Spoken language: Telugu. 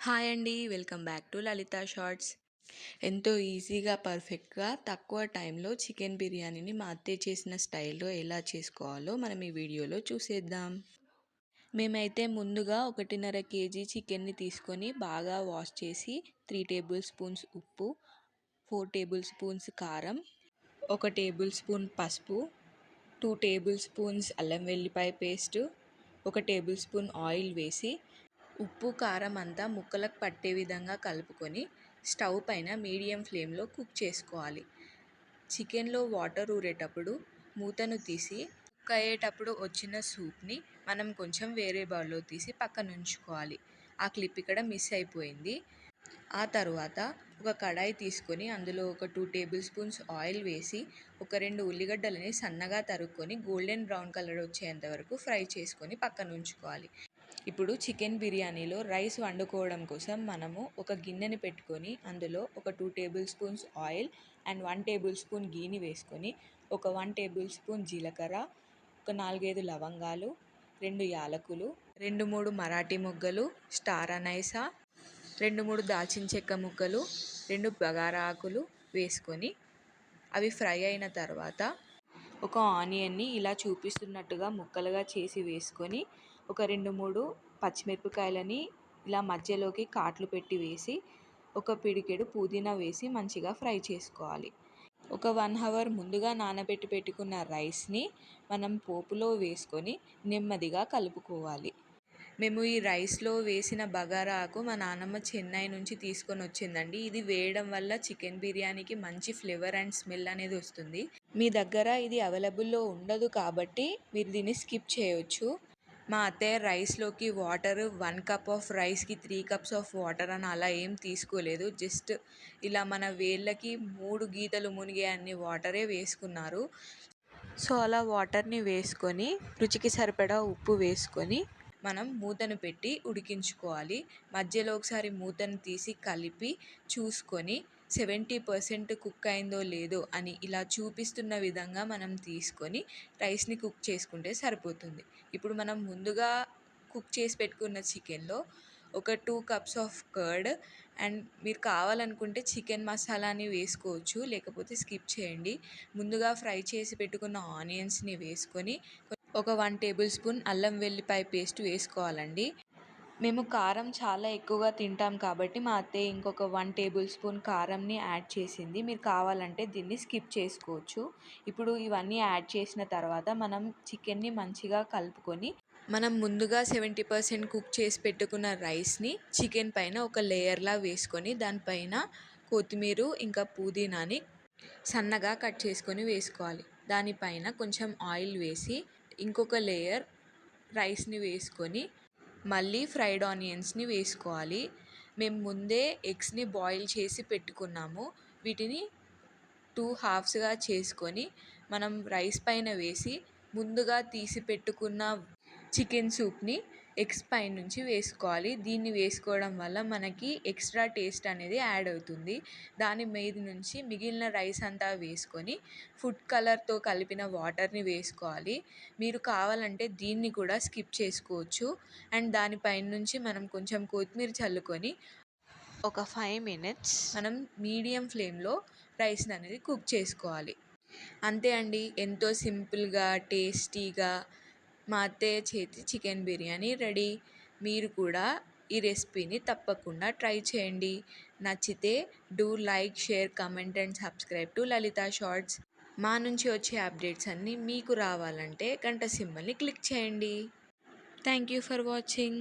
హాయ్ అండి. Welcome back to Lalitha shorts. ఎంతో ఈజీగా, పర్ఫెక్ట్‌గా, తక్కువ టైంలో చికెన్ బిర్యానీని మా అత్తయ్య చేసిన స్టైల్‌లో ఎలా చేసుకోవాలో మనం ఈ వీడియోలో చూసేద్దాం. మేమైతే ముందుగా 1.5 కేజీ చికెన్‌ని తీసుకొని బాగా వాష్ చేసి 3 టేబుల్ స్పూన్స్ ఉప్పు, 4 టేబుల్ స్పూన్స్ కారం, 1 టేబుల్ స్పూన్ పసుపు, 2 టేబుల్ స్పూన్స్ అల్లం వెల్లిపాయ పేస్టు, 1 టేబుల్ స్పూన్ ఆయిల్ వేసి ఉప్పు కారం అంతా ముక్కలకు పట్టే విధంగా కలుపుకొని స్టవ్ పైన మీడియం ఫ్లేమ్లో కుక్ చేసుకోవాలి. చికెన్లో వాటర్ ఊరేటప్పుడు మూతను తీసి కుక్ అయ్యేటప్పుడు వచ్చిన సూప్ని మనం కొంచెం వేరే బౌల్లో తీసి పక్కన ఉంచుకోవాలి. ఆ క్లిప్ ఇక్కడ మిస్ అయిపోయింది. ఆ తర్వాత ఒక కడాయి తీసుకొని అందులో ఒక 2 టేబుల్ స్పూన్స్ ఆయిల్ వేసి ఒక 2 ఉల్లిగడ్డలని సన్నగా తరుక్కొని గోల్డెన్ బ్రౌన్ కలర్ వచ్చేంత వరకు ఫ్రై చేసుకొని పక్కన ఉంచుకోవాలి. ఇప్పుడు చికెన్ బిర్యానీలో రైస్ వండుకోవడం కోసం మనము ఒక గిన్నెని పెట్టుకొని అందులో ఒక 2 tablespoons oil and 1 tablespoon గీని వేసుకొని ఒక 1 టేబుల్ స్పూన్ జీలకర్ర, ఒక 4-5 లవంగాలు, 2 యాలకులు, 2-3 మరాఠీ మొగ్గలు, స్టార్ అనైసా, 2-3 దాల్చిన చెక్క ముక్కలు, 2 బగారా ఆకులు వేసుకొని అవి ఫ్రై అయిన తర్వాత ఒక ఆనియన్ని ఇలా చూపిస్తున్నట్టుగా ముక్కలుగా చేసి వేసుకొని ఒక 2-3 పచ్చిమిరపకాయలని ఇలా మధ్యలోకి కాట్లు పెట్టి వేసి ఒక పిడికెడు పుదీనా వేసి మంచిగా ఫ్రై చేసుకోవాలి. ఒక 1 అవర్ ముందుగా నానబెట్టి పెట్టుకున్న రైస్ని మనం పోపులో వేసుకొని నెమ్మదిగా కలుపుకోవాలి. మేము ఈ రైస్లో వేసిన బగారా ఆకు మా నాన్నమ్మ చెన్నై నుంచి తీసుకొని వచ్చిందండి. ఇది వేయడం వల్ల చికెన్ బిర్యానీకి మంచి ఫ్లేవర్ అండ్ స్మెల్ అనేది వస్తుంది. మీ దగ్గర ఇది అవైలబుల్లో ఉండదు కాబట్టి మీరు దీన్ని స్కిప్ చేయొచ్చు. మా అత్తయ్య రైస్లోకి వాటర్ 1 కప్ ఆఫ్ రైస్కి 3 కప్స్ ఆఫ్ వాటర్ అని అలా ఏం తీసుకోలేదు. జస్ట్ ఇలా మన వేళ్ళకి 3 గీతలు మునిగే అన్ని వాటరే వేసుకున్నారు. సో అలా వాటర్ని వేసుకొని రుచికి సరిపడా ఉప్పు వేసుకొని మనం మూతను పెట్టి ఉడికించుకోవాలి. మధ్యలో ఒకసారి మూతను తీసి కలిపి చూసుకొని 70% కుక్ అయిందో లేదో అని ఇలా చూపిస్తున్న విధంగా మనం తీసుకొని రైస్ని కుక్ చేసుకుంటే సరిపోతుంది. ఇప్పుడు మనం ముందుగా కుక్ చేసి పెట్టుకున్న చికెన్లో ఒక 2 కప్స్ ఆఫ్ కర్డ్ అండ్ మీరు కావాలనుకుంటే చికెన్ మసాలాని వేసుకోవచ్చు, లేకపోతే స్కిప్ చేయండి. ముందుగా ఫ్రై చేసి పెట్టుకున్న ఆనియన్స్ని వేసుకొని ఒక 1 టేబుల్ స్పూన్ అల్లం వెల్లిపాయ పేస్ట్ వేసుకోవాలండి. మేము కారం చాలా ఎక్కువగా తింటాం కాబట్టి మా అత్తయ్య ఇంకొక 1 టేబుల్ స్పూన్ కారంని యాడ్ చేసింది. మీరు కావాలంటే దీన్ని స్కిప్ చేసుకోవచ్చు. ఇప్పుడు ఇవన్నీ యాడ్ చేసిన తర్వాత మనం చికెన్ని మంచిగా కలుపుకొని మనం ముందుగా 70% కుక్ చేసి పెట్టుకున్న రైస్ని చికెన్ పైన ఒక లేయర్లా వేసుకొని దానిపైన కొత్తిమీర ఇంకా పుదీనాని సన్నగా కట్ చేసుకొని వేసుకోవాలి. దానిపైన కొంచెం ఆయిల్ వేసి ఇంకొక లేయర్ రైస్ని వేసుకొని మళ్ళీ ఫ్రైడ్ ఆనియన్స్ని వేసుకోవాలి. మేము ముందే ఎగ్స్ని బాయిల్ చేసి పెట్టుకున్నాము. వీటిని 2 హాఫ్స్గా చేసుకొని మనం రైస్ పైన వేసి ముందుగా తీసి పెట్టుకున్న చికెన్ సూప్ని ఎగ్స్ పైనుంచి వేసుకోవాలి. దీన్ని వేసుకోవడం వల్ల మనకి ఎక్స్ట్రా టేస్ట్ అనేది యాడ్ అవుతుంది. దాని మీద నుంచి మిగిలిన రైస్ అంతా వేసుకొని ఫుడ్ కలర్తో కలిపిన వాటర్ని వేసుకోవాలి. మీరు కావాలంటే దీన్ని కూడా స్కిప్ చేసుకోవచ్చు. అండ్ దానిపైన నుంచి మనం కొంచెం కొత్తిమీర చల్లుకొని ఒక 5 మినిట్స్ మనం మీడియం ఫ్లేమ్లో రైస్ని అనేది కుక్ చేసుకోవాలి. అంతే అండి, ఎంతో సింపుల్గా టేస్టీగా మా అత్తయ్య చేతి చికెన్ బిర్యానీ రెడీ. మీరు కూడా ఈ రెసిపీని తప్పకుండా ట్రై చేయండి. నచ్చితే do like, share, comment and subscribe to Lalitha shorts. మా నుంచి వచ్చే అప్డేట్స్ అన్నీ మీకు రావాలంటే గంట సింబల్ని క్లిక్ చేయండి. Thank you for watching.